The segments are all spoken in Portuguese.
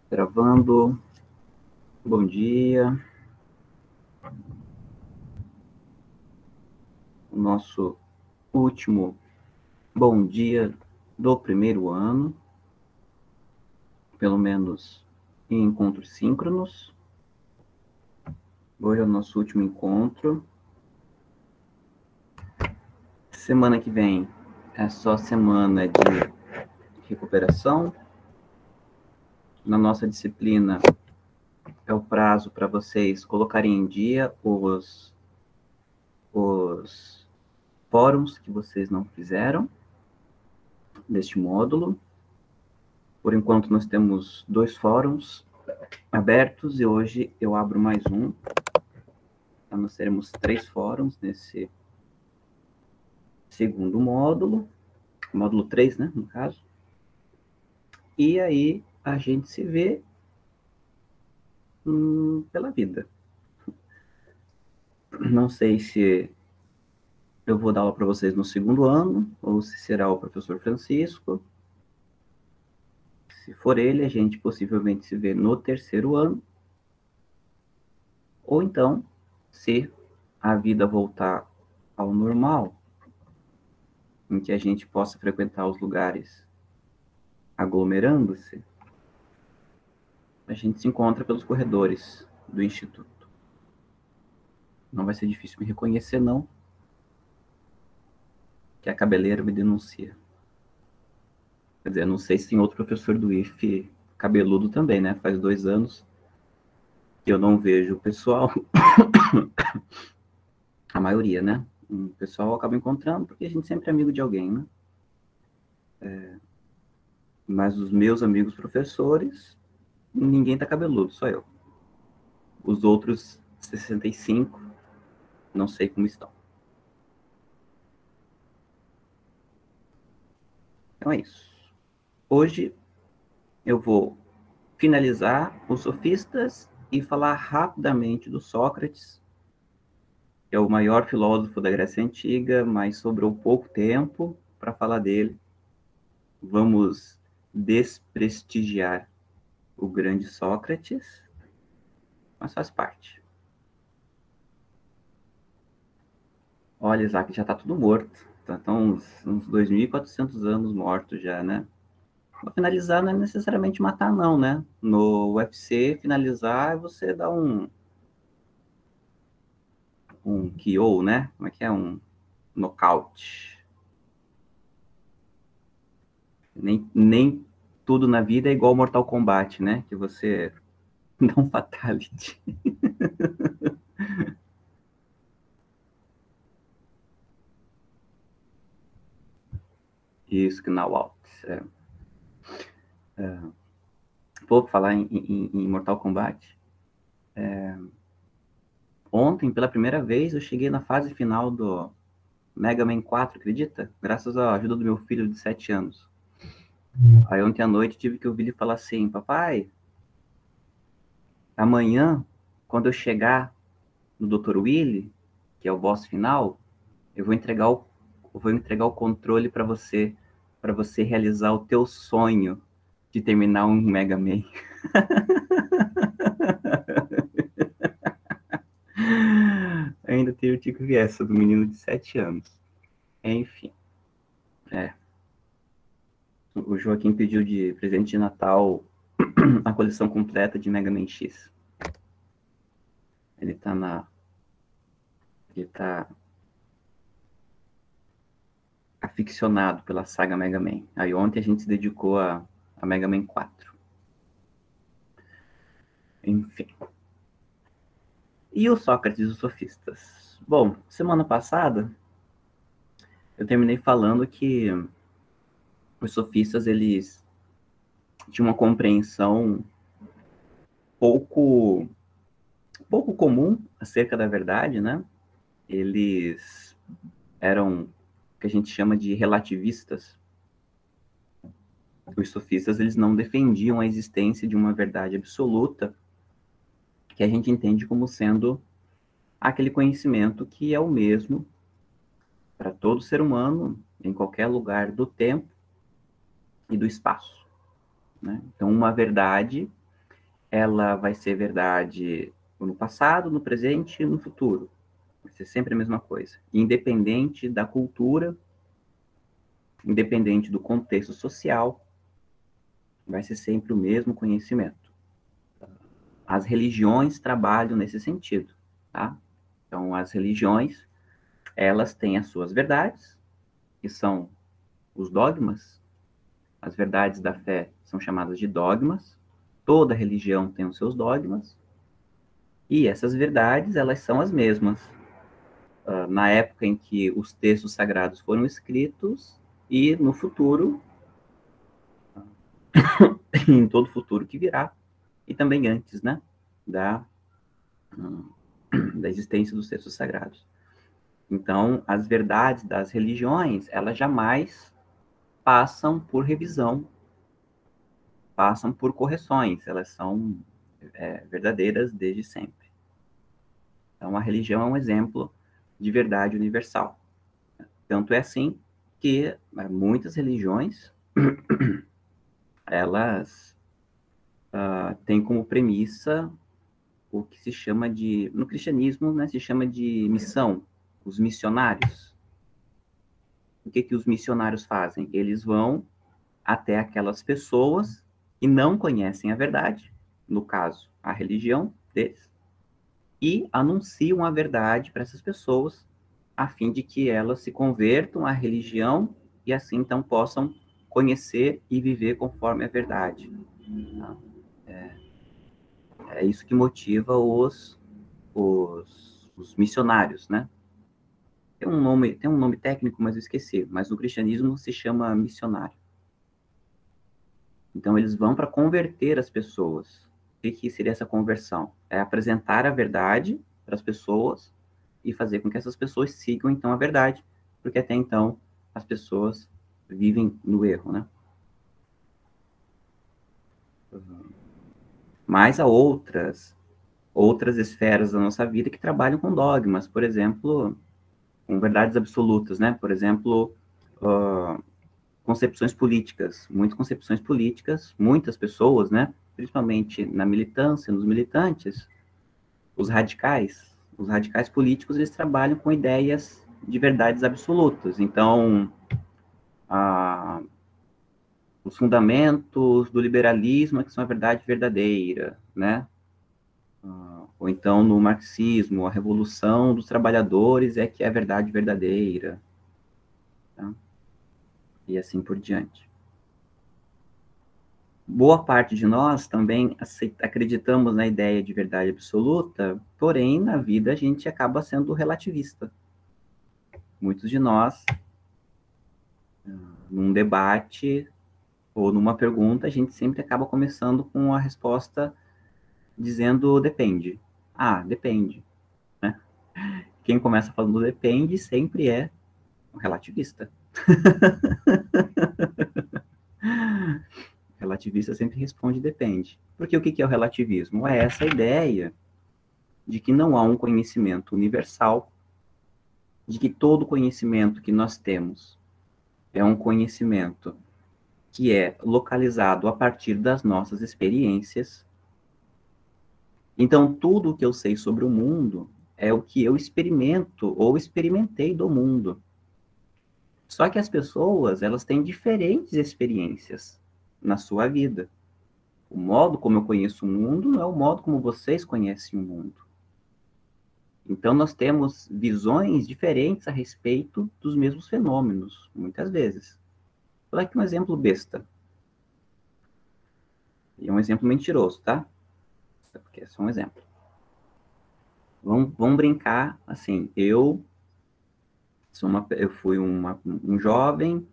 Gravando. Bom dia. O nosso último bom dia do primeiro ano, pelo menos em encontros síncronos. Hoje é o nosso último encontro. Semana que vem é só semana de recuperação. Na nossa disciplina é o prazo para vocês colocarem em dia os fóruns que vocês não fizeram deste módulo. Por enquanto, nós temos 2 fóruns abertos e hoje eu abro mais um. Então, nós teremos 3 fóruns nesse segundo módulo 3, né, no caso. E aí a gente se vê pela vida. Não sei se eu vou dar aula para vocês no segundo ano ou se será o professor Francisco. Se for ele, a gente possivelmente se vê no terceiro ano. Ou então, se a vida voltar ao normal, em que a gente possa frequentar os lugares aglomerando-se, a gente se encontra pelos corredores do Instituto. Não vai ser difícil me reconhecer, não, que a cabeleira me denuncia. Quer dizer, não sei se tem outro professor do IF cabeludo também, né? Faz 2 anos que eu não vejo o pessoal. A maioria, né? O pessoal acaba encontrando porque a gente sempre é amigo de alguém, né? Mas os meus amigos professores, ninguém tá cabeludo, só eu. Os outros 65, não sei como estão. Então é isso. Hoje eu vou finalizar os sofistas e falar rapidamente do Sócrates, que é o maior filósofo da Grécia Antiga, mas sobrou pouco tempo para falar dele. Vamos desprestigiar o grande Sócrates, mas faz parte. Olha, Isaac, já está tudo morto. Estão uns 2.400 anos mortos já, né? Pra finalizar não é necessariamente matar, não, né? No UFC, finalizar é você dar um KO, né? Como é que é? Um nocaute. Nem tudo na vida é igual Mortal Kombat, né? Que você dá um fatality. Isso, que na out. Vou falar em Mortal Kombat. Ontem, pela primeira vez, eu cheguei na fase final do Mega Man 4, acredita? Graças à ajuda do meu filho de 7 anos. Aí ontem à noite tive que ouvir ele falar assim, papai, amanhã, quando eu chegar no Dr. Willy, que é o boss final, eu vou entregar o controle para você realizar o teu sonho de terminar um Mega Man. Ainda tenho o tico e essa do menino de 7 anos. Enfim, o Joaquim pediu de presente de Natal a coleção completa de Mega Man X. Ele tá aficionado pela saga Mega Man. Aí ontem a gente se dedicou a Mega Man 4. Enfim. E o Sócrates e os sofistas? Bom, semana passada eu terminei falando que os sofistas eles tinham uma compreensão pouco comum acerca da verdade, né? Eles eram o que a gente chama de relativistas. Os sofistas eles não defendiam a existência de uma verdade absoluta que a gente entende como sendo aquele conhecimento que é o mesmo para todo ser humano em qualquer lugar do tempo e do espaço, né? Então, uma verdade ela vai ser verdade no passado, no presente e no futuro. Vai ser sempre a mesma coisa. Independente da cultura, independente do contexto social, vai ser sempre o mesmo conhecimento. As religiões trabalham nesse sentido, tá? Então, as religiões, elas têm as suas verdades, que são os dogmas. As verdades da fé são chamadas de dogmas. Toda religião tem os seus dogmas. E essas verdades, elas são as mesmas. Na época em que os textos sagrados foram escritos e no futuro, em todo futuro que virá, e também antes, né, da, da existência dos textos sagrados. Então, as verdades das religiões, elas jamais passam por revisão, passam por correções, elas são verdadeiras desde sempre. Então, a religião é um exemplo de verdade universal. Tanto é assim que muitas religiões, elas têm como premissa o que se chama de, no cristianismo, né, se chama de missão, os missionários. O que os missionários fazem? Eles vão até aquelas pessoas que não conhecem a verdade, no caso, a religião deles, e anunciam a verdade para essas pessoas, a fim de que elas se convertam à religião e assim então possam conhecer e viver conforme a verdade. Tá? É isso que motiva os missionários, né? Tem um nome técnico, mas eu esqueci. Mas no cristianismo se chama missionário. Então eles vão para converter as pessoas. O que seria essa conversão? É apresentar a verdade para as pessoas e fazer com que essas pessoas sigam então a verdade, porque até então as pessoas vivem no erro, né? Mas há outras esferas da nossa vida que trabalham com dogmas, por exemplo, com verdades absolutas, né? Por exemplo, concepções políticas, muitas pessoas, né? Principalmente na militância, nos militantes, os radicais políticos, eles trabalham com ideias de verdades absolutas. Então, os fundamentos do liberalismo é que são a verdade verdadeira, né? Ou então no marxismo, a revolução dos trabalhadores é que é a verdade verdadeira, tá? E assim por diante. Boa parte de nós também acreditamos na ideia de verdade absoluta, porém, na vida a gente acaba sendo relativista. Muitos de nós, num debate ou numa pergunta, a gente sempre acaba começando com a resposta dizendo depende. Ah, depende. Né? Quem começa falando depende sempre é um relativista. O relativista sempre responde depende. Porque o que é o relativismo? É essa ideia de que não há um conhecimento universal, de que todo conhecimento que nós temos é um conhecimento que é localizado a partir das nossas experiências. Então, tudo o que eu sei sobre o mundo é o que eu experimento ou experimentei do mundo. Só que as pessoas, elas têm diferentes experiências na sua vida. O modo como eu conheço o mundo não é o modo como vocês conhecem o mundo. Então, nós temos visões diferentes a respeito dos mesmos fenômenos, muitas vezes. Vou dar aqui um exemplo besta. E é um exemplo mentiroso, tá? Porque é só um exemplo. Vamos brincar assim. Eu fui um jovem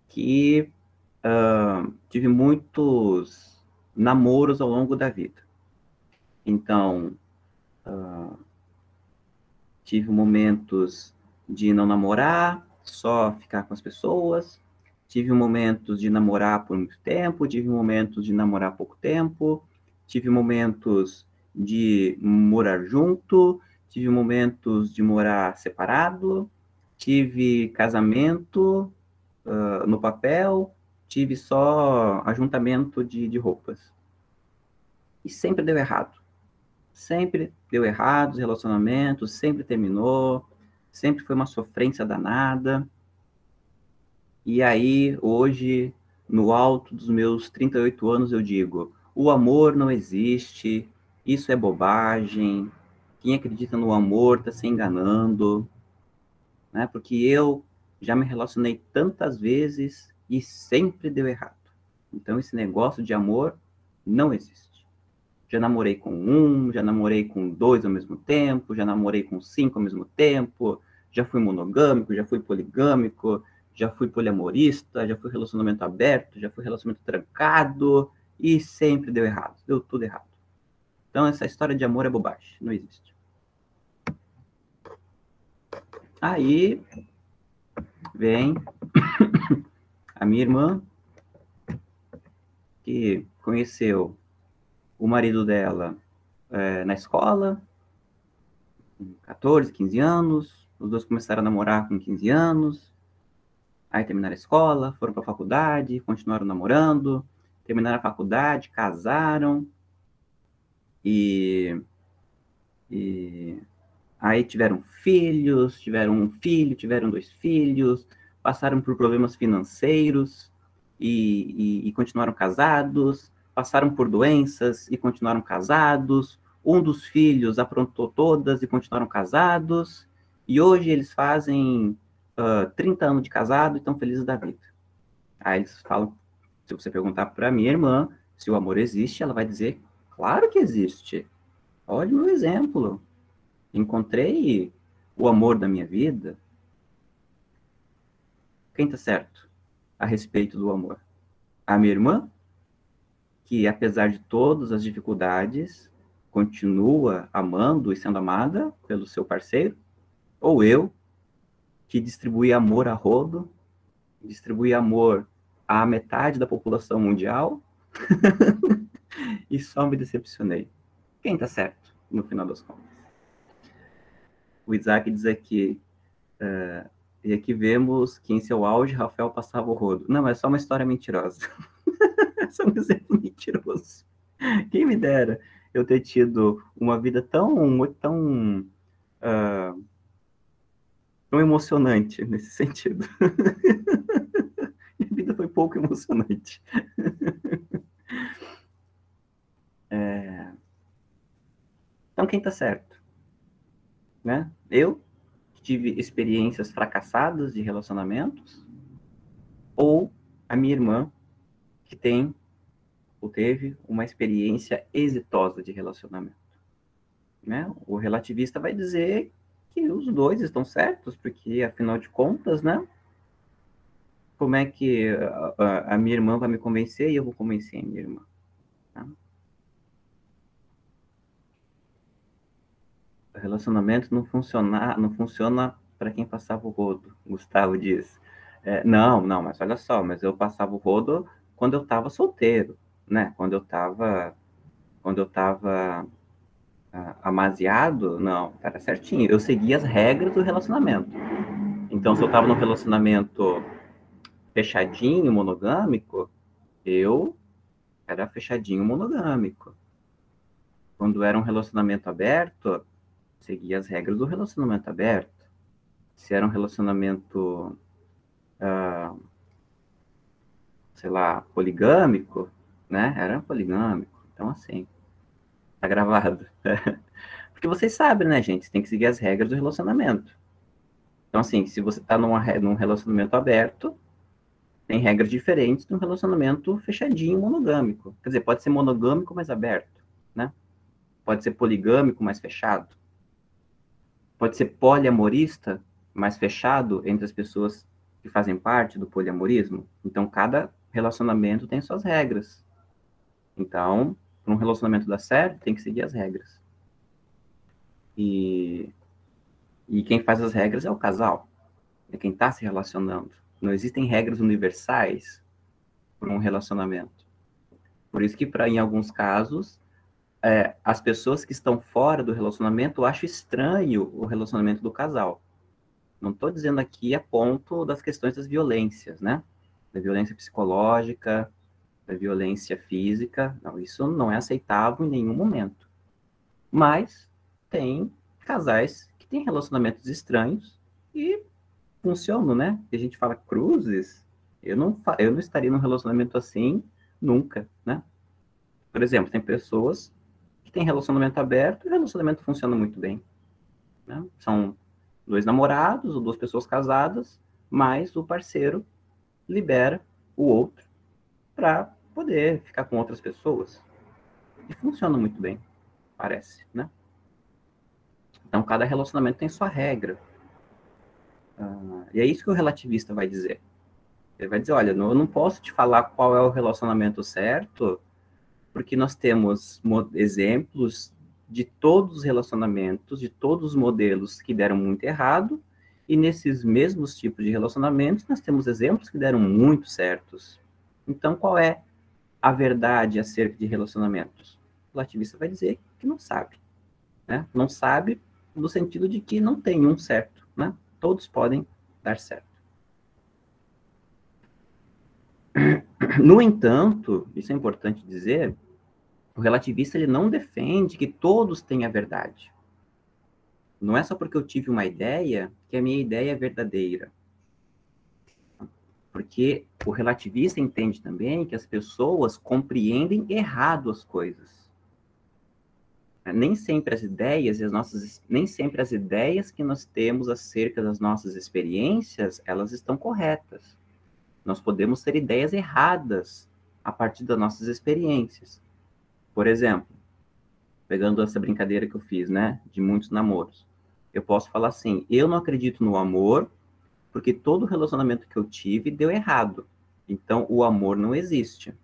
que tive muitos namoros ao longo da vida. Então, tive momentos de não namorar, só ficar com as pessoas. Tive momentos de namorar por muito tempo, tive momentos de namorar pouco tempo, tive momentos de morar junto, tive momentos de morar separado, tive casamento no papel, tive só ajuntamento de roupas. e sempre deu errado. Sempre deu errado os relacionamentos, sempre terminou, sempre foi uma sofrência danada. E aí, hoje, no alto dos meus 38 anos, eu digo: o amor não existe, isso é bobagem, quem acredita no amor está se enganando, né? Porque eu já me relacionei tantas vezes e sempre deu errado. Então, esse negócio de amor não existe. Já namorei com um, já namorei com dois ao mesmo tempo, já namorei com 5 ao mesmo tempo, já fui monogâmico, já fui poligâmico, já fui poliamorista, já fui relacionamento aberto, já fui relacionamento trancado, e sempre deu errado, deu tudo errado. Então, essa história de amor é bobagem, não existe. Aí vem a minha irmã, que conheceu o marido dela na escola, com 14, 15 anos, os dois começaram a namorar com 15 anos, aí terminaram a escola, foram para a faculdade, continuaram namorando, terminaram a faculdade, casaram, e aí tiveram filhos, tiveram um filho, tiveram 2 filhos, passaram por problemas financeiros e continuaram casados, passaram por doenças e continuaram casados, um dos filhos aprontou todas e continuaram casados, e hoje eles fazem 30 anos de casado e estão felizes da vida. Aí eles falam, se você perguntar para minha irmã se o amor existe, ela vai dizer, claro que existe. Olha o meu exemplo. Encontrei o amor da minha vida. Quem está certo a respeito do amor? A minha irmã, que apesar de todas as dificuldades, continua amando e sendo amada pelo seu parceiro? Ou eu, que distribui amor a rodo, distribui amor à metade da população mundial e só me decepcionei? Quem está certo, no final das contas? O Isaac diz aqui, e aqui vemos que em seu auge Rafael passava o rodo. Não, é só uma história mentirosa. É só um exemplo mentiroso. Quem me dera eu ter tido uma vida tão emocionante nesse sentido. Minha vida foi pouco emocionante. Então, quem está certo? Né? Eu, que tive experiências fracassadas de relacionamentos, ou a minha irmã, que tem ou teve uma experiência exitosa de relacionamento? Né? O relativista vai dizer que os dois estão certos, porque, afinal de contas, né? Como é que a minha irmã vai me convencer e eu vou convencer a minha irmã? Tá? O relacionamento não funciona para quem passava o rodo, Gustavo diz. Não, mas olha só, mas eu passava o rodo quando eu estava solteiro, né? Quando eu estava amaziado, não, era certinho. Eu seguia as regras do relacionamento. Então, se eu estava num relacionamento fechadinho, monogâmico, eu era fechadinho, monogâmico. Quando era um relacionamento aberto, seguia as regras do relacionamento aberto. Se era um relacionamento, sei lá, poligâmico, né? Era poligâmico. Então, assim, tá gravado. Porque vocês sabem, né, gente? Você tem que seguir as regras do relacionamento. Então, assim, se você tá num relacionamento aberto, tem regras diferentes de um relacionamento fechadinho, monogâmico. Quer dizer, pode ser monogâmico, mas aberto, né? Pode ser poligâmico, mas fechado. Pode ser poliamorista, mais fechado entre as pessoas que fazem parte do poliamorismo. Então, cada relacionamento tem suas regras. Então, para um relacionamento dar certo, tem que seguir as regras. E quem faz as regras é o casal, é quem está se relacionando. Não existem regras universais para um relacionamento. Por isso que, em alguns casos, as pessoas que estão fora do relacionamento acham estranho o relacionamento do casal. Não estou dizendo aqui a ponto das questões das violências, né? Da violência psicológica, da violência física. Não, isso não é aceitável em nenhum momento. Mas tem casais que têm relacionamentos estranhos e funcionam, né? E a gente fala, cruzes, eu não estaria num relacionamento assim nunca, né? Por exemplo, tem pessoas que têm relacionamento aberto e o relacionamento funciona muito bem, né? São dois namorados ou duas pessoas casadas, mas o parceiro libera o outro para poder ficar com outras pessoas. E funciona muito bem, parece, né? Então, cada relacionamento tem sua regra. E é isso que o relativista vai dizer. Ele vai dizer, olha, eu não posso te falar qual é o relacionamento certo, porque nós temos exemplos de todos os relacionamentos, de todos os modelos que deram muito errado, e nesses mesmos tipos de relacionamentos, nós temos exemplos que deram muito certos. Então, qual é a verdade acerca de relacionamentos? O relativista vai dizer que não sabe, né? Não sabe no sentido de que não tem um certo, né? Todos podem dar certo. No entanto, isso é importante dizer, o relativista ele não defende que todos têm a verdade. Não é só porque eu tive uma ideia que a minha ideia é verdadeira. Porque o relativista entende também que as pessoas compreendem errado as coisas. Nem sempre as ideias que nós temos acerca das nossas experiências, elas estão corretas. Nós podemos ter ideias erradas a partir das nossas experiências. Por exemplo, pegando essa brincadeira que eu fiz, né, de muitos namoros, eu posso falar assim, eu não acredito no amor, porque todo relacionamento que eu tive deu errado. Então, o amor não existe.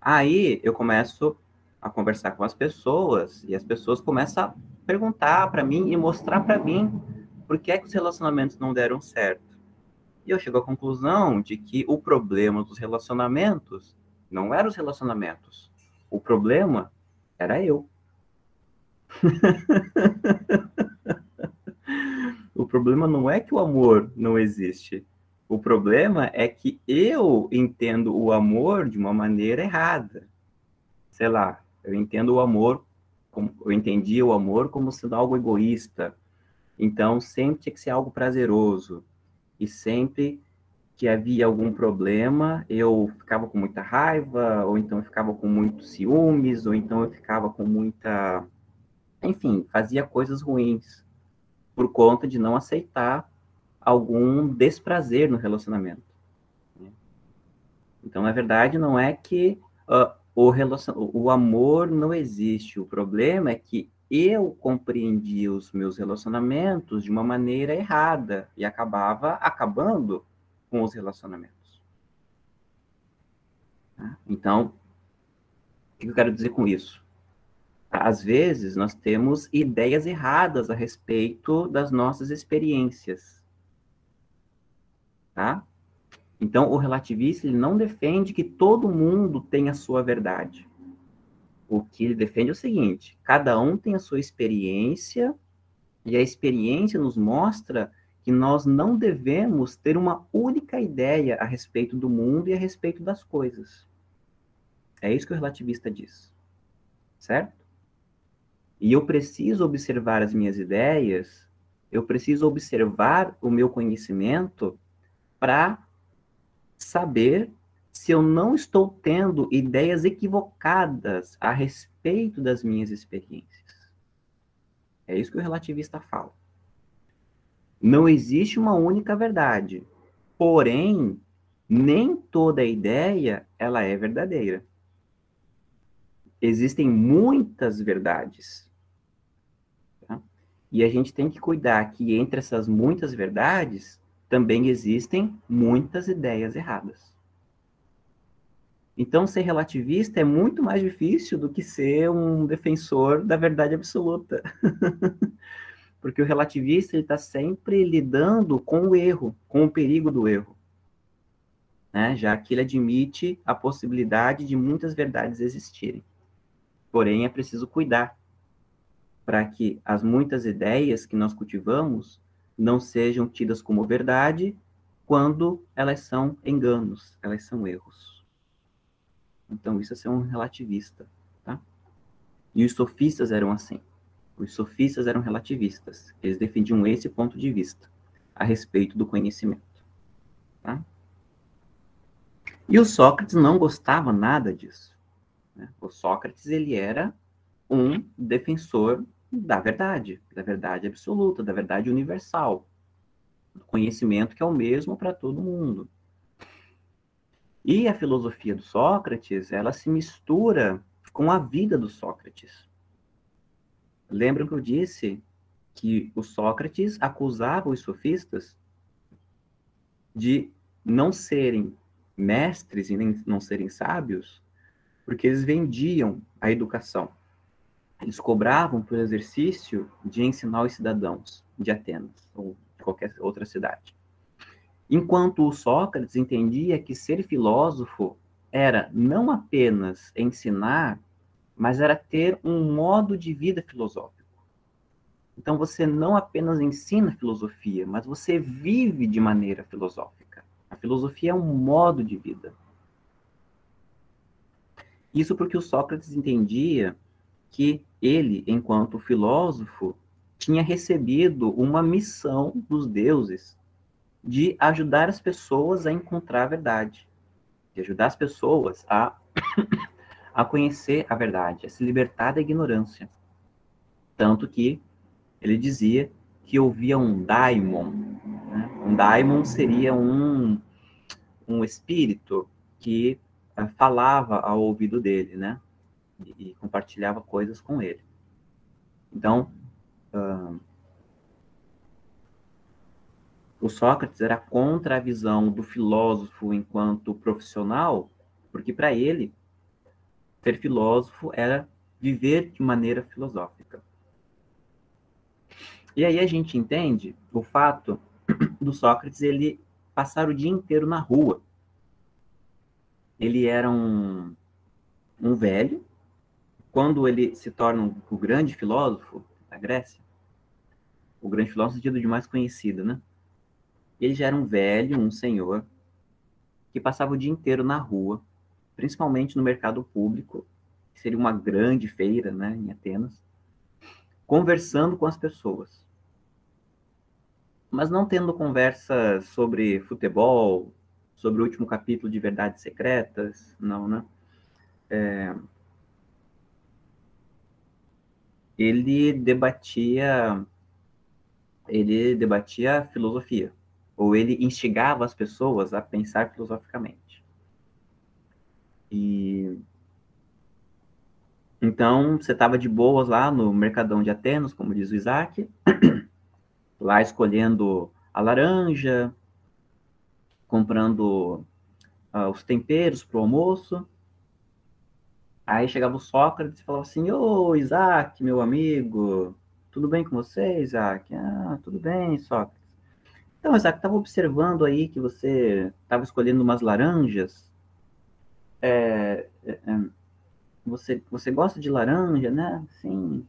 Aí, eu começo a conversar com as pessoas, e as pessoas começam a perguntar para mim e mostrar para mim por que é que os relacionamentos não deram certo. E eu chego à conclusão de que o problema dos relacionamentos não eram os relacionamentos. O problema era eu. O problema não é que o amor não existe. O problema é que eu entendo o amor de uma maneira errada. Sei lá, eu entendia o amor como sendo algo egoísta. Então, sempre tinha que ser algo prazeroso. E sempre que havia algum problema, eu ficava com muita raiva, ou então eu ficava com muitos ciúmes, ou então eu ficava com muita... Enfim, fazia coisas ruins por conta de não aceitar algum desprazer no relacionamento. Então, na verdade, não é que o amor não existe. O problema é que eu compreendi os meus relacionamentos de uma maneira errada e acabava acabando com os relacionamentos. Então, o que eu quero dizer com isso? Às vezes, nós temos ideias erradas a respeito das nossas experiências. Tá? Então, o relativista ele não defende que todo mundo tenha a sua verdade. O que ele defende é o seguinte: cada um tem a sua experiência, e a experiência nos mostra que nós não devemos ter uma única ideia a respeito do mundo e a respeito das coisas. É isso que o relativista diz. Certo? E eu preciso observar as minhas ideias, eu preciso observar o meu conhecimento para saber se eu não estou tendo ideias equivocadas a respeito das minhas experiências. É isso que o relativista fala. Não existe uma única verdade, porém, nem toda ideia ela é verdadeira. Existem muitas verdades. Tá? E a gente tem que cuidar que entre essas muitas verdades também existem muitas ideias erradas. Então, ser relativista é muito mais difícil do que ser um defensor da verdade absoluta. Porque o relativista está sempre lidando com o erro, com o perigo do erro. Né? Já que ele admite a possibilidade de muitas verdades existirem. Porém, é preciso cuidar para que as muitas ideias que nós cultivamos não sejam tidas como verdade quando elas são enganos, elas são erros. Então, isso é ser um relativista, tá? E os sofistas eram assim. Os sofistas eram relativistas. Eles defendiam esse ponto de vista a respeito do conhecimento, tá? E o Sócrates não gostava nada disso, né? O Sócrates, ele era um defensor da verdade absoluta, da verdade universal, do conhecimento que é o mesmo para todo mundo. E a filosofia do Sócrates, ela se mistura com a vida do Sócrates. Lembram que eu disse que o Sócrates acusava os sofistas de não serem mestres e nem não serem sábios, porque eles vendiam a educação. Eles cobravam pelo exercício de ensinar os cidadãos de Atenas ou de qualquer outra cidade. Enquanto o Sócrates entendia que ser filósofo era não apenas ensinar, mas era ter um modo de vida filosófico. Então você não apenas ensina filosofia, mas você vive de maneira filosófica. A filosofia é um modo de vida. Isso porque o Sócrates entendia que ele, enquanto filósofo, tinha recebido uma missão dos deuses de ajudar as pessoas a encontrar a verdade, de ajudar as pessoas a conhecer a verdade, a se libertar da ignorância. Tanto que ele dizia que ouvia um daimon. Né? Um daimon seria um espírito que falava ao ouvido dele, né? E compartilhava coisas com ele. Então, o Sócrates era contra a visão do filósofo enquanto profissional, porque para ele, ser filósofo era viver de maneira filosófica. E aí a gente entende o fato do Sócrates ele passar o dia inteiro na rua. Ele era um velho. Quando ele se torna o grande filósofo da Grécia, o grande filósofo sentido de mais conhecido, né? Ele já era um velho, um senhor, que passava o dia inteiro na rua, principalmente no mercado público, que seria uma grande feira, né, em Atenas, conversando com as pessoas. Mas não tendo conversas sobre futebol, sobre o último capítulo de Verdades Secretas, não, né? Ele debatia filosofia, ou ele instigava as pessoas a pensar filosoficamente. E então você estava de boas lá no Mercadão de Atenas, como diz o Isaac, lá escolhendo a laranja, comprando os temperos para o almoço. Aí chegava o Sócrates e falava assim: Ô Isaac, meu amigo, tudo bem com você, Isaac? Ah, tudo bem, Sócrates. Então, Isaac, estava observando aí que você estava escolhendo umas laranjas. Você gosta de laranja, né? Sim.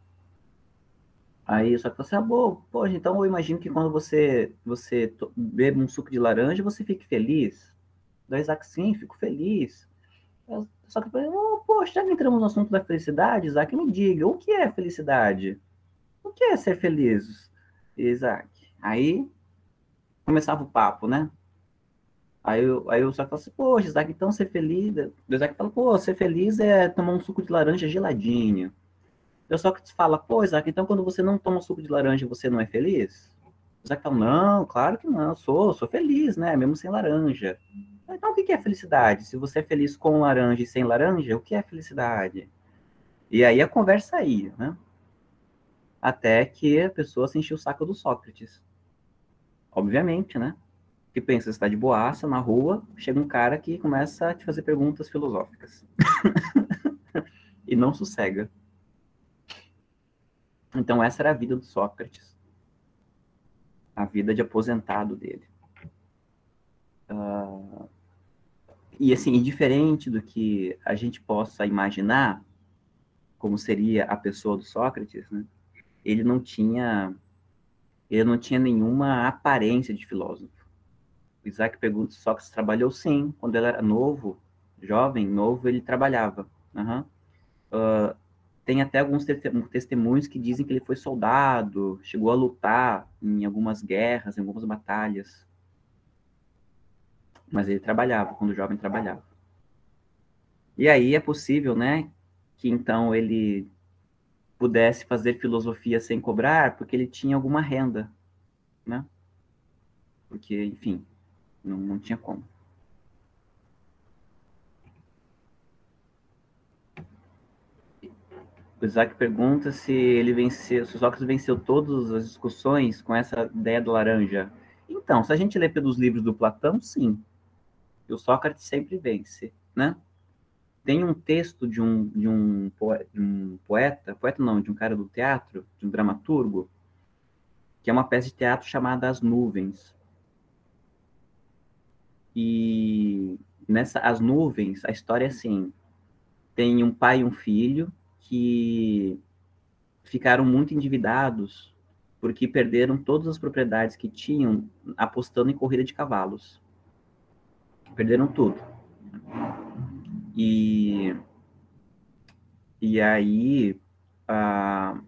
Aí só que você, boa, poxa, então eu imagino que quando você bebe um suco de laranja, você fique feliz. Daí Isaac, sim, fico feliz. Só que, poxa, já que entramos no assunto da felicidade, Isaac, me diga, o que é felicidade? O que é ser feliz, Isaac? Aí começava o papo, né? Aí eu só falo assim, poxa, Isaac, então ser feliz. O Isaac fala, pô, ser feliz é tomar um suco de laranja geladinho. Eu só que te fala, pô, Isaac, então quando você não toma suco de laranja, você não é feliz? O Isaac fala, não, claro que não, sou feliz, né? Mesmo sem laranja. Então o que é felicidade? Se você é feliz com laranja e sem laranja, o que é felicidade? E aí a conversa ia, né? Até que a pessoa se encheu o saco do Sócrates. Obviamente, né? Que pensa, você está de boaça na rua, chega um cara que começa a te fazer perguntas filosóficas. E não sossega. Então essa era a vida do Sócrates. A vida de aposentado dele. E assim, diferente do que a gente possa imaginar como seria a pessoa do Sócrates, né? Ele não tinha nenhuma aparência de filósofo. O Isaac pergunta se Sócrates trabalhou sim, quando ele era novo, jovem, novo, ele trabalhava. Uhum. Tem até alguns testemunhos que dizem que ele foi soldado, chegou a lutar em algumas guerras, em algumas batalhas. Mas ele trabalhava, quando jovem trabalhava. E aí é possível, né, que então ele pudesse fazer filosofia sem cobrar, porque ele tinha alguma renda, né? Porque, enfim, não tinha como. O Isaac pergunta se ele venceu, se o Sócrates venceu todas as discussões com essa ideia da laranja. Então, se a gente lê pelos livros do Platão, sim, o Sócrates sempre vence, né? Tem um texto de um poeta não, de um cara do teatro, de um dramaturgo, que é uma peça de teatro chamada As Nuvens. E nessa As Nuvens, a história é assim, tem um pai e um filho que ficaram muito endividados porque perderam todas as propriedades que tinham apostando em corrida de cavalos. Perderam tudo. E, e aí, ah,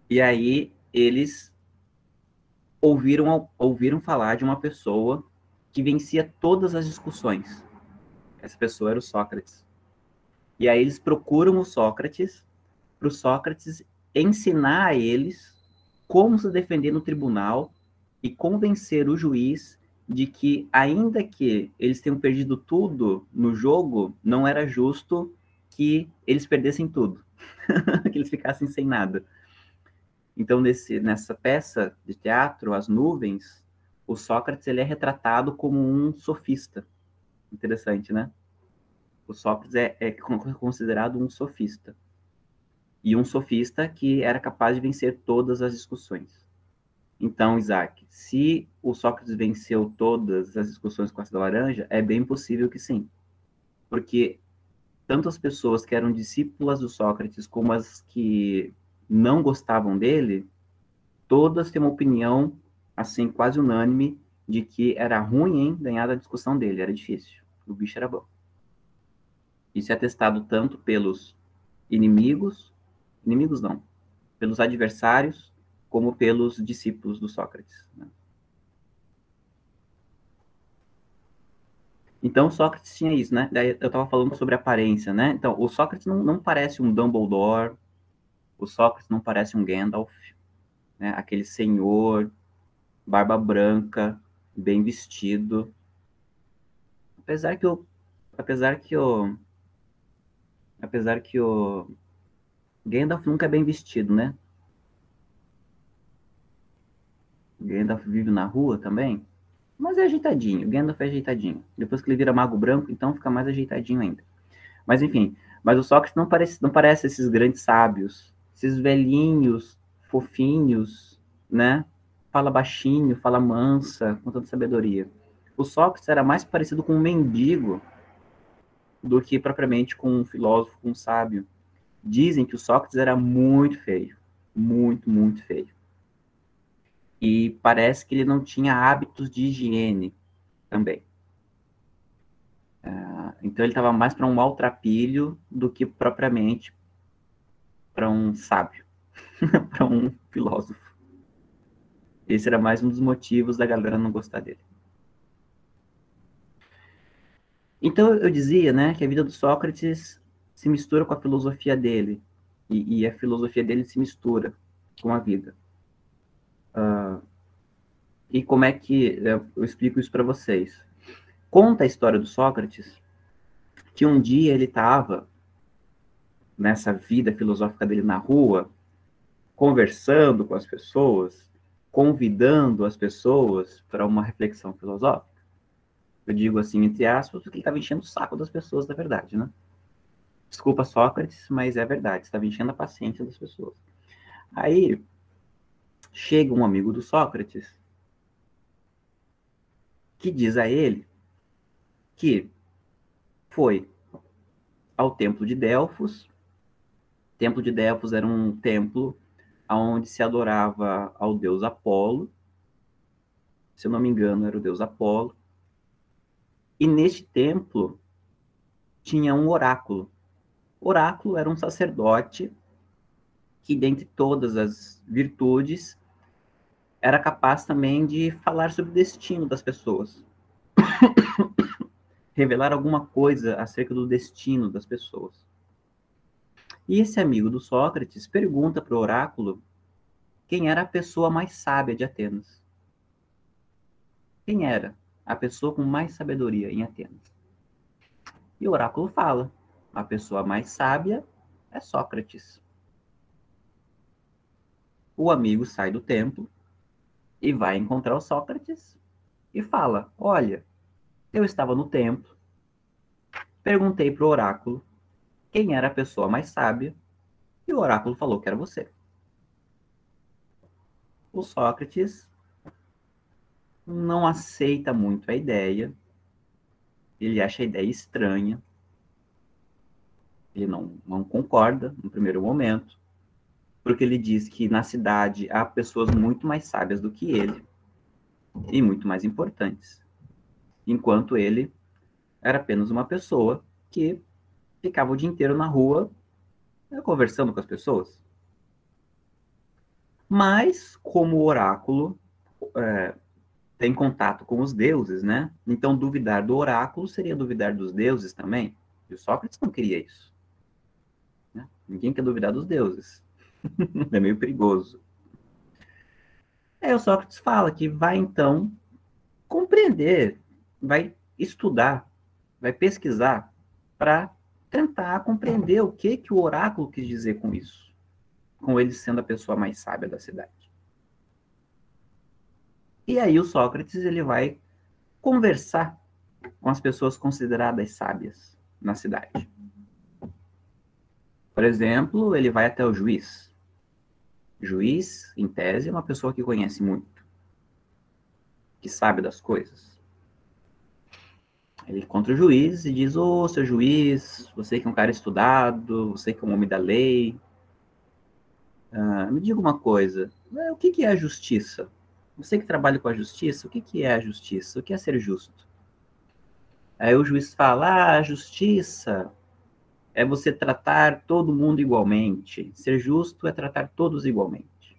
e aí eles ouviram falar de uma pessoa que vencia todas as discussões. Essa pessoa era o Sócrates. E aí eles procuram o Sócrates para o Sócrates ensinar a eles como se defender no tribunal e convencer o juiz de que, ainda que eles tenham perdido tudo no jogo, não era justo que eles perdessem tudo, que eles ficassem sem nada. Então, nessa peça de teatro, As Nuvens, o Sócrates ele é retratado como um sofista. Interessante, né? O Sócrates é considerado um sofista. E um sofista que era capaz de vencer todas as discussões. Então, Isaac, se o Sócrates venceu todas as discussões com essa da laranja, é bem possível que sim. Porque tanto as pessoas que eram discípulas do Sócrates como as que não gostavam dele, todas têm uma opinião, assim, quase unânime, de que era ruim, hein, ganhar a discussão dele, era difícil. O bicho era bom. Isso é atestado tanto pelos inimigos não, pelos adversários, como pelos discípulos do Sócrates. Né? Então, Sócrates tinha isso, né? Daí eu estava falando sobre aparência, né? Então, o Sócrates não parece um Dumbledore, o Sócrates não parece um Gandalf, né? Aquele senhor, barba branca, bem vestido. Apesar que o, apesar que o, apesar que o Gandalf nunca é bem vestido, né? O Gandalf vive na rua também, mas é ajeitadinho. O Gandalf é ajeitadinho. Depois que ele vira mago branco, então fica mais ajeitadinho ainda. Mas enfim, mas o Sócrates não parece esses grandes sábios, esses velhinhos, fofinhos, né? Fala baixinho, fala mansa, com tanta sabedoria. O Sócrates era mais parecido com um mendigo do que propriamente com um filósofo, com um sábio. Dizem que o Sócrates era muito feio, muito, muito feio. E parece que ele não tinha hábitos de higiene também. Então ele estava mais para um maltrapilho do que propriamente para um sábio, para um filósofo. Esse era mais um dos motivos da galera não gostar dele. Então eu dizia, né, que a vida do Sócrates se mistura com a filosofia dele e a filosofia dele se mistura com a vida. E como é que eu explico isso para vocês? Conta a história do Sócrates que um dia ele estava nessa vida filosófica dele na rua, conversando com as pessoas, convidando as pessoas para uma reflexão filosófica. Eu digo assim, entre aspas, porque ele estava enchendo o saco das pessoas, na verdade, né? Desculpa, Sócrates, mas é verdade, estava enchendo a paciência das pessoas. Aí chega um amigo do Sócrates que diz a ele que foi ao templo de Delfos. O templo de Delfos era um templo onde se adorava ao deus Apolo. Se eu não me engano, era o deus Apolo. E neste templo tinha um oráculo. Oráculo era um sacerdote que, dentre todas as virtudes, era capaz também de falar sobre o destino das pessoas. Revelar alguma coisa acerca do destino das pessoas. E esse amigo do Sócrates pergunta para o oráculo quem era a pessoa mais sábia de Atenas. Quem era a pessoa com mais sabedoria em Atenas? E o oráculo fala, a pessoa mais sábia é Sócrates. O amigo sai do templo e vai encontrar o Sócrates e fala, olha, eu estava no templo, perguntei para o oráculo quem era a pessoa mais sábia e o oráculo falou que era você. O Sócrates não aceita muito a ideia, ele acha a ideia estranha, ele não concorda no primeiro momento, porque ele diz que na cidade há pessoas muito mais sábias do que ele e muito mais importantes, enquanto ele era apenas uma pessoa que ficava o dia inteiro na rua conversando com as pessoas. Mas, como o oráculo tem contato com os deuses, né? Então, duvidar do oráculo seria duvidar dos deuses também. E o Sócrates não queria isso. Né? Ninguém quer duvidar dos deuses. É meio perigoso. Aí o Sócrates fala que vai, então, compreender, vai estudar, vai pesquisar para tentar compreender o que o oráculo quis dizer com isso, com ele sendo a pessoa mais sábia da cidade. E aí o Sócrates ele vai conversar com as pessoas consideradas sábias na cidade. Por exemplo, ele vai até o juiz. O juiz, em tese, é uma pessoa que conhece muito, que sabe das coisas. Ele encontra o juiz e diz, ô, seu juiz, você que é um cara estudado, você que é um homem da lei, me diga uma coisa, o que é a justiça? Você que trabalha com a justiça, o que é a justiça? O que é ser justo? Aí o juiz fala, a justiça é você tratar todo mundo igualmente. Ser justo é tratar todos igualmente.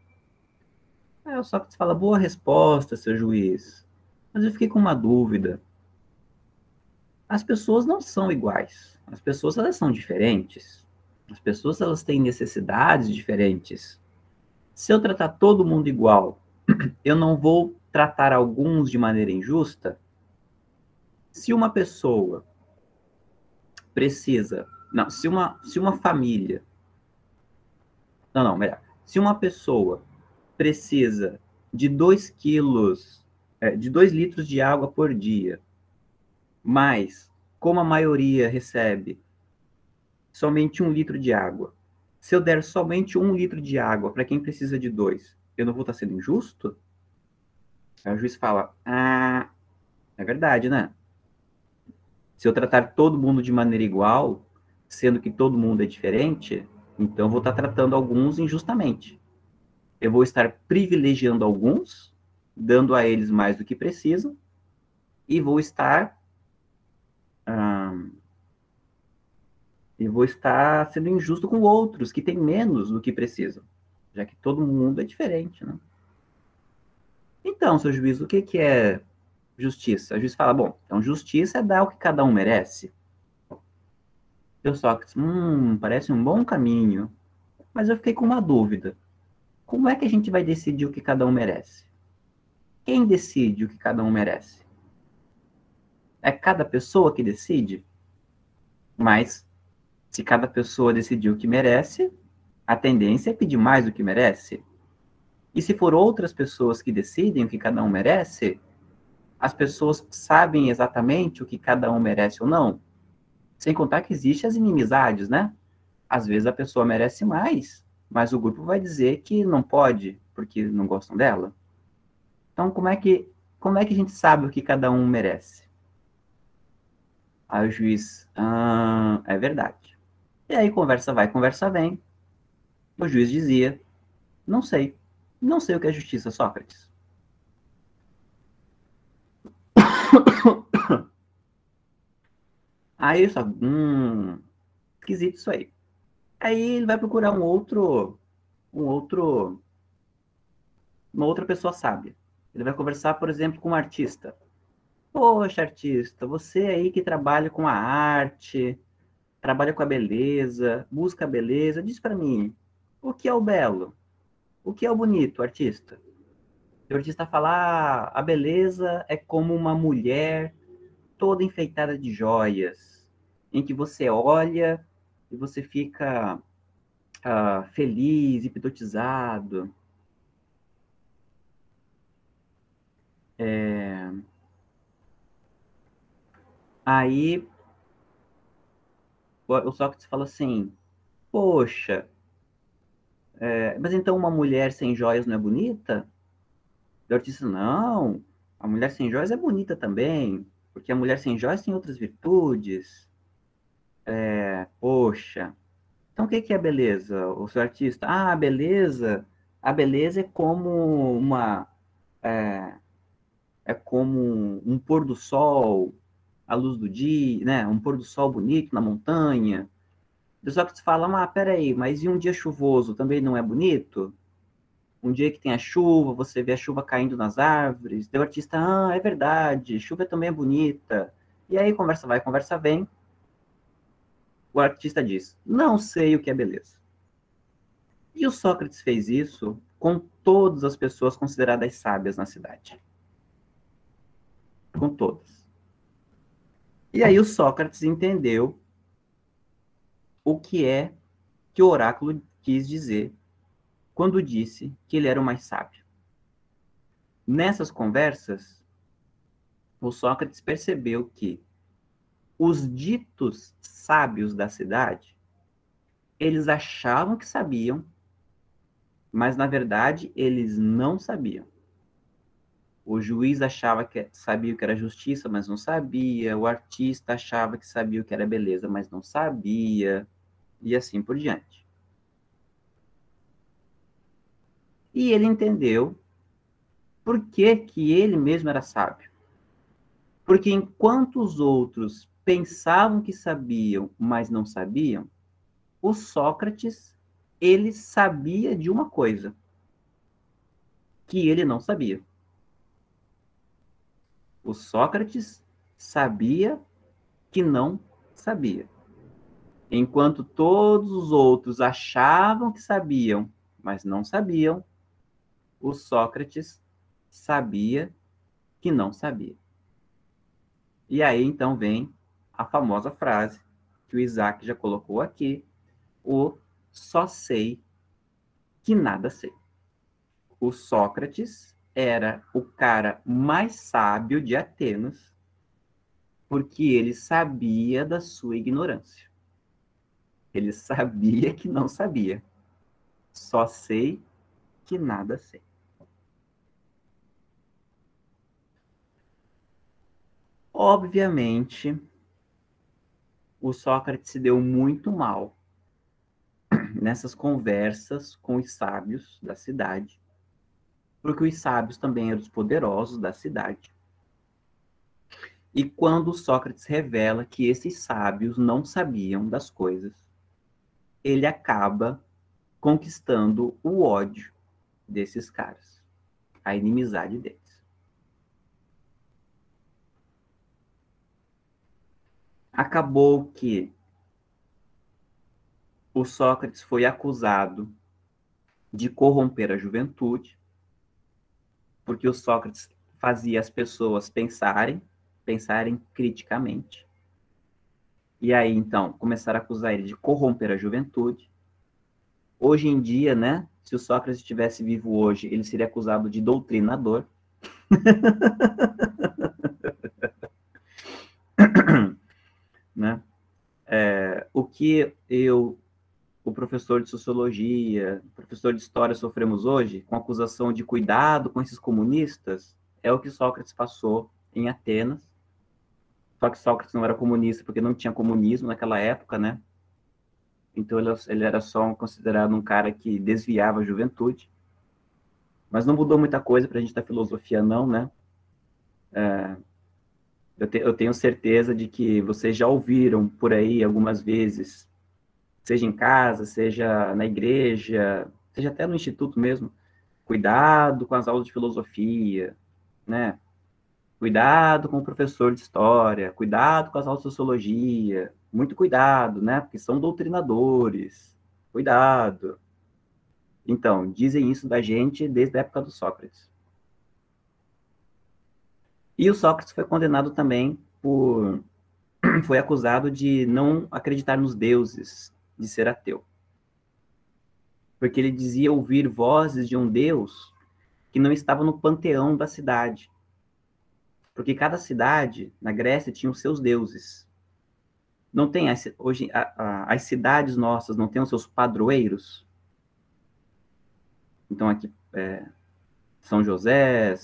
Aí o Sócrates fala, boa resposta, seu juiz. Mas eu fiquei com uma dúvida. As pessoas não são iguais. As pessoas, elas são diferentes. As pessoas, elas têm necessidades diferentes. Se eu tratar todo mundo igual, eu não vou tratar alguns de maneira injusta? Se uma pessoa precisa... Não, se uma família... Não, melhor. Se uma pessoa precisa de 2 quilos, de 2 litros de água por dia, mas como a maioria recebe somente 1 litro de água, se eu der somente 1 litro de água para quem precisa de 2, eu não vou estar sendo injusto? Aí o juiz fala, é verdade, né? Se eu tratar todo mundo de maneira igual, sendo que todo mundo é diferente, então eu vou estar tratando alguns injustamente. Eu vou estar privilegiando alguns, dando a eles mais do que precisam, e vou estar sendo injusto com outros que têm menos do que precisam, já que todo mundo é diferente, né? Então, seu juiz, o que é justiça? O juiz fala, bom, então justiça é dar o que cada um merece. Eu Sócrates, parece um bom caminho, mas eu fiquei com uma dúvida. Como é que a gente vai decidir o que cada um merece? Quem decide o que cada um merece? É cada pessoa que decide? Mas, se cada pessoa decidir o que merece, a tendência é pedir mais do que merece. E se for outras pessoas que decidem o que cada um merece, as pessoas sabem exatamente o que cada um merece ou não. Sem contar que existem as inimizades, né? Às vezes a pessoa merece mais, mas o grupo vai dizer que não pode, porque não gostam dela. Então, como é que a gente sabe o que cada um merece? Aí o juiz, é verdade. E aí conversa vai, conversa vem. O juiz dizia, não sei. Não sei o que é justiça, Sócrates. Aí só, esquisito isso aí. Aí ele vai procurar um outro, uma outra pessoa sábia. Ele vai conversar, por exemplo, com um artista. Poxa, artista, você aí que trabalha com a arte, trabalha com a beleza, busca a beleza, diz para mim, o que é o belo? O que é o bonito, artista? E o artista fala, a beleza é como uma mulher toda enfeitada de joias, em que você olha e você fica feliz, hipnotizado. Aí o Sócrates fala assim, poxa, mas então uma mulher sem joias não é bonita? O artista, não, a mulher sem joias é bonita também, porque a mulher sem joias tem outras virtudes. Poxa, então o que que é beleza, o seu artista? A beleza é como um pôr do sol, a luz do dia, né? Um pôr do sol bonito na montanha. O Sócrates fala, peraí, mas e um dia chuvoso também não é bonito? Um dia que tem a chuva, você vê a chuva caindo nas árvores. Daí o artista, é verdade, chuva também é bonita. E aí, conversa vai, conversa vem. O artista diz, não sei o que é beleza. E o Sócrates fez isso com todas as pessoas consideradas sábias na cidade. Com todas. E aí o Sócrates entendeu o que é que o oráculo quis dizer quando disse que ele era o mais sábio. Nessas conversas, o Sócrates percebeu que os ditos sábios da cidade, eles achavam que sabiam, mas na verdade eles não sabiam. O juiz achava que sabia o que era justiça, mas não sabia. O artista achava que sabia o que era beleza, mas não sabia. E assim por diante. E ele entendeu por que que ele mesmo era sábio. Porque enquanto os outros pensavam que sabiam, mas não sabiam, o Sócrates, ele sabia de uma coisa que ele não sabia. O Sócrates sabia que não sabia. Enquanto todos os outros achavam que sabiam, mas não sabiam, o Sócrates sabia que não sabia. E aí então vem a famosa frase que o Isaac já colocou aqui, o só sei que nada sei. O Sócrates era o cara mais sábio de Atenas, porque ele sabia da sua ignorância. Ele sabia que não sabia. Só sei que nada sei. Obviamente, o Sócrates se deu muito mal nessas conversas com os sábios da cidade, porque os sábios também eram os poderosos da cidade. E quando Sócrates revela que esses sábios não sabiam das coisas, ele acaba conquistando o ódio desses caras, a inimizade deles. Acabou que o Sócrates foi acusado de corromper a juventude, porque o Sócrates fazia as pessoas pensarem criticamente. E aí, então, começaram a acusar ele de corromper a juventude. Hoje em dia, né, se o Sócrates estivesse vivo hoje, ele seria acusado de doutrinador. Né? O que o professor de sociologia, o professor de história sofremos hoje, com a acusação de cuidado com esses comunistas, é o que Sócrates passou em Atenas. Só que Sócrates não era comunista porque não tinha comunismo naquela época, né? Então ele era só considerado um cara que desviava a juventude. Mas não mudou muita coisa para a gente da filosofia, não, né? Eu tenho certeza de que vocês já ouviram por aí algumas vezes, seja em casa, seja na igreja, seja até no instituto mesmo, cuidado com as aulas de filosofia, né? Cuidado com o professor de história, cuidado com as aulas de sociologia, muito cuidado, né? Porque são doutrinadores, cuidado. Então, dizem isso da gente desde a época do Sócrates. E o Sócrates foi condenado também por... foi acusado de não acreditar nos deuses, de ser ateu. Porque ele dizia ouvir vozes de um deus que não estava no panteão da cidade. Porque cada cidade na Grécia tinha os seus deuses. Não tem hoje as cidades nossas não têm os seus padroeiros. Então aqui São José,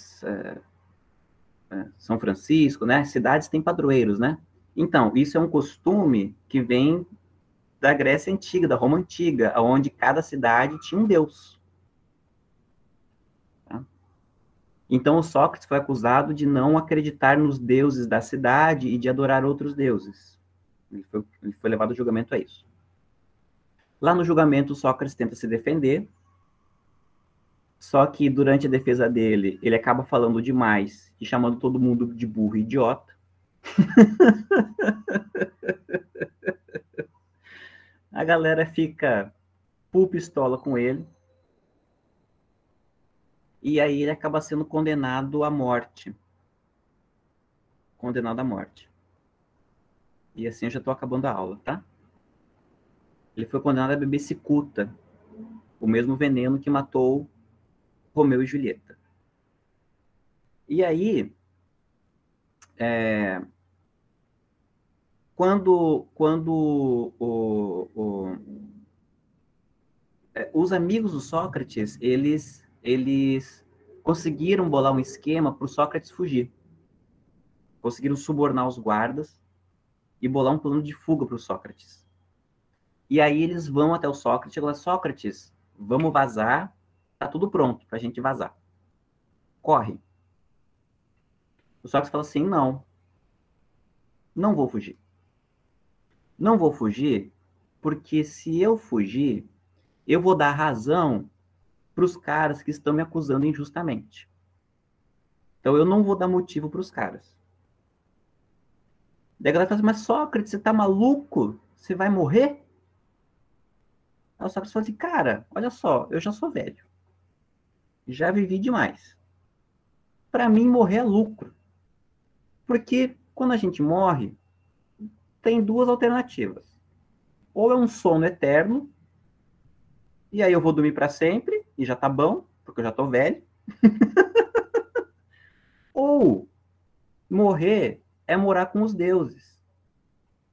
São Francisco, né? Cidades têm padroeiros, né? Então isso é um costume que vem da Grécia antiga, da Roma antiga, onde cada cidade tinha um deus. Tá? Então o Sócrates foi acusado de não acreditar nos deuses da cidade e de adorar outros deuses. Ele foi levado ao julgamento a isso. Lá no julgamento, Sócrates tenta se defender, só que durante a defesa dele, ele acaba falando demais e chamando todo mundo de burro e idiota. A galera fica full pistola com ele. E aí ele acaba sendo condenado à morte. Condenado à morte. E assim eu já estou acabando a aula, tá? Ele foi condenado a beber cicuta, o mesmo veneno que matou Romeu e Julieta. E aí, quando os amigos do Sócrates, eles conseguiram bolar um esquema para o Sócrates fugir. Conseguiram subornar os guardas e bolar um plano de fuga para o Sócrates. E aí eles vão até o Sócrates e falam: Sócrates, vamos vazar, tá tudo pronto para a gente vazar. Corre. O Sócrates fala assim: não vou fugir. Não vou fugir porque se eu fugir, eu vou dar razão para os caras que estão me acusando injustamente. Então eu não vou dar motivo para os caras. Daí a galera fala assim: mas Sócrates, você tá maluco? Você vai morrer? Aí o Sócrates fala assim: cara, olha só, eu já sou velho. Já vivi demais. Para mim, morrer é lucro. Porque quando a gente morre, tem duas alternativas. Ou é um sono eterno, e aí eu vou dormir para sempre, e já tá bom, porque eu já tô velho. Ou morrer é morar com os deuses.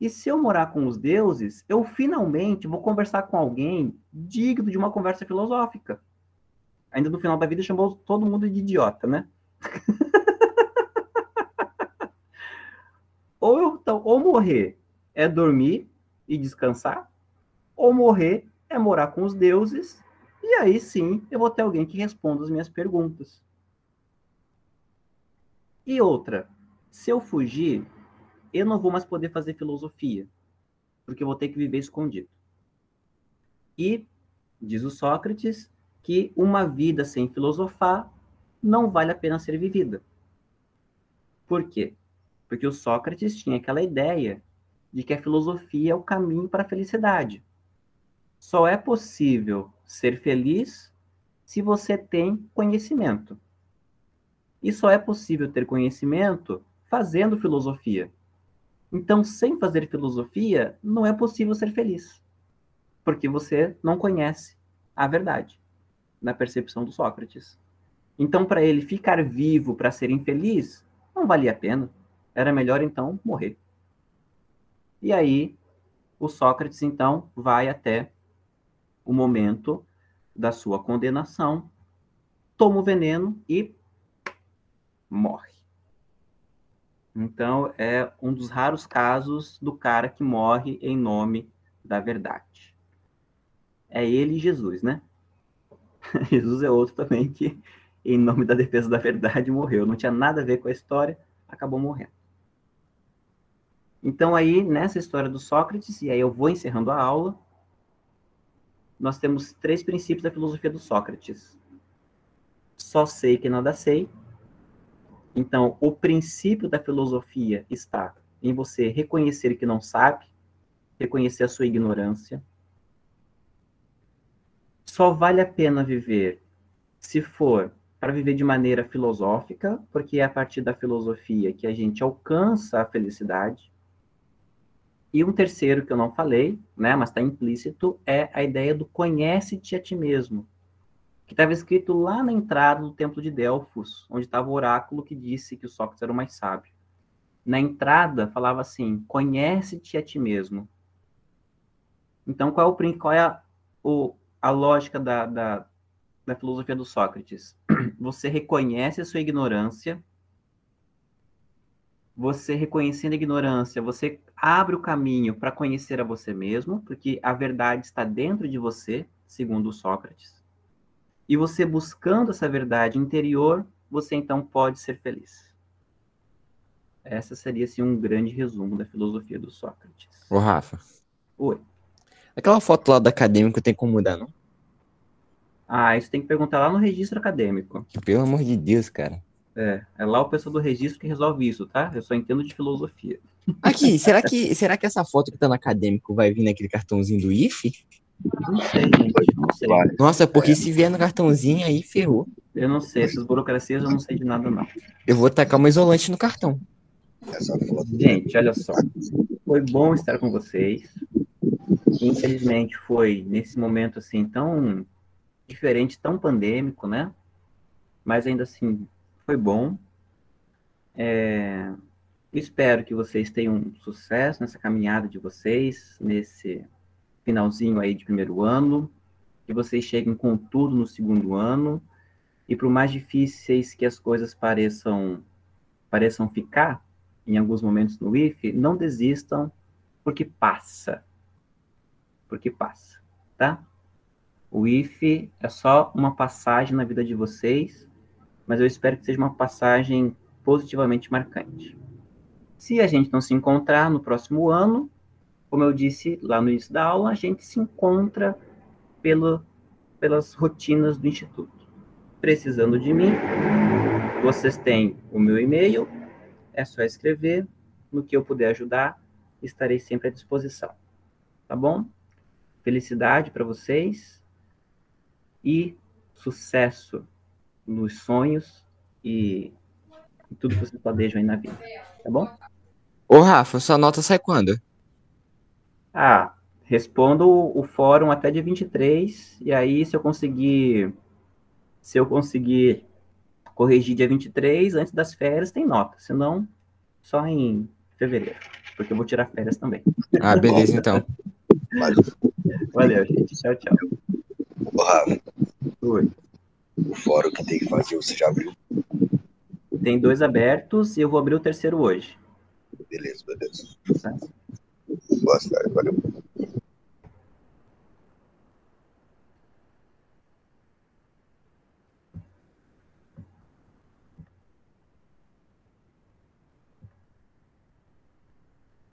E se eu morar com os deuses, eu finalmente vou conversar com alguém digno de uma conversa filosófica. Ainda no final da vida chamou todo mundo de idiota, né? Ou morrer é dormir e descansar, ou morrer é morar com os deuses, e aí sim eu vou ter alguém que responda as minhas perguntas. E outra, se eu fugir, eu não vou mais poder fazer filosofia, porque eu vou ter que viver escondido. E, diz o Sócrates, que uma vida sem filosofar não vale a pena ser vivida. Por quê? Porque o Sócrates tinha aquela ideia de que a filosofia é o caminho para a felicidade. Só é possível ser feliz se você tem conhecimento. E só é possível ter conhecimento fazendo filosofia. Então, sem fazer filosofia, não é possível ser feliz, porque você não conhece a verdade, na percepção do Sócrates. Então, para ele ficar vivo para ser infeliz, não valia a pena. Era melhor, então, morrer. E aí, o Sócrates, então, vai até o momento da sua condenação, toma o veneno e morre. Então, é um dos raros casos do cara que morre em nome da verdade. É ele e Jesus, né? Jesus é outro também que, em nome da defesa da verdade, morreu. Não tinha nada a ver com a história, acabou morrendo. Então, aí, nessa história do Sócrates, e aí eu vou encerrando a aula, nós temos 3 princípios da filosofia do Sócrates. Só sei que nada sei. Então, o princípio da filosofia está em você reconhecer que não sabe, reconhecer a sua ignorância. Só vale a pena viver se for para viver de maneira filosófica, porque é a partir da filosofia que a gente alcança a felicidade. E um terceiro que eu não falei, né, mas está implícito, é a ideia do conhece-te a ti mesmo, que estava escrito lá na entrada do templo de Delfos, onde estava o oráculo que disse que o Sócrates era o mais sábio. Na entrada falava assim, conhece-te a ti mesmo. Então, qual é a lógica da filosofia do Sócrates? Você reconhece a sua ignorância, você reconhecendo a ignorância, você abre o caminho para conhecer a você mesmo, porque a verdade está dentro de você, segundo o Sócrates. E você buscando essa verdade interior, você então pode ser feliz. Essa seria assim, um grande resumo da filosofia do Sócrates. Ô, Rafa, Oi. aquela foto lá do acadêmico tem como mudar, não? Ah, isso tem que perguntar lá no registro acadêmico. Pelo amor de Deus, cara. É lá o pessoal do registro que resolve isso, tá? Eu só entendo de filosofia. Aqui, será que essa foto que tá no acadêmico vai vir naquele cartãozinho do IFE? Não sei, gente, não sei. Nossa, porque se vier no cartãozinho aí, ferrou. Eu não sei, essas burocracias eu não sei de nada, não. Eu vou tacar uma isolante no cartão. Gente, olha só. Foi bom estar com vocês. Infelizmente foi nesse momento assim tão diferente, tão pandêmico, né? Mas ainda assim foi bom. Espero que vocês tenham sucesso nessa caminhada de vocês, nesse finalzinho aí de primeiro ano, que vocês cheguem com tudo no segundo ano, e por mais difíceis que as coisas pareçam ficar, em alguns momentos no IFE, não desistam, porque passa. Porque passa, tá? O IFE é só uma passagem na vida de vocês, mas eu espero que seja uma passagem positivamente marcante. Se a gente não se encontrar no próximo ano, como eu disse lá no início da aula, a gente se encontra pelas rotinas do Instituto. Precisando de mim, vocês têm o meu e-mail, é só escrever, no que eu puder ajudar, estarei sempre à disposição. Tá bom? Felicidade para vocês e sucesso nos sonhos e tudo que vocês planejam aí na vida. Tá bom? Ô, Rafa, sua nota sai quando? Ah, respondo o fórum até dia 23, e aí se eu conseguir corrigir dia 23, antes das férias, tem nota. Senão, só em fevereiro, porque eu vou tirar férias também. Ah, beleza, então. Valeu, gente. Tchau, tchau. Ô, Rafa, Oi. o fórum que tem que fazer, você já abriu? Tem 2 abertos e eu vou abrir o terceiro hoje. Beleza. Tá? Boa tarde, valeu.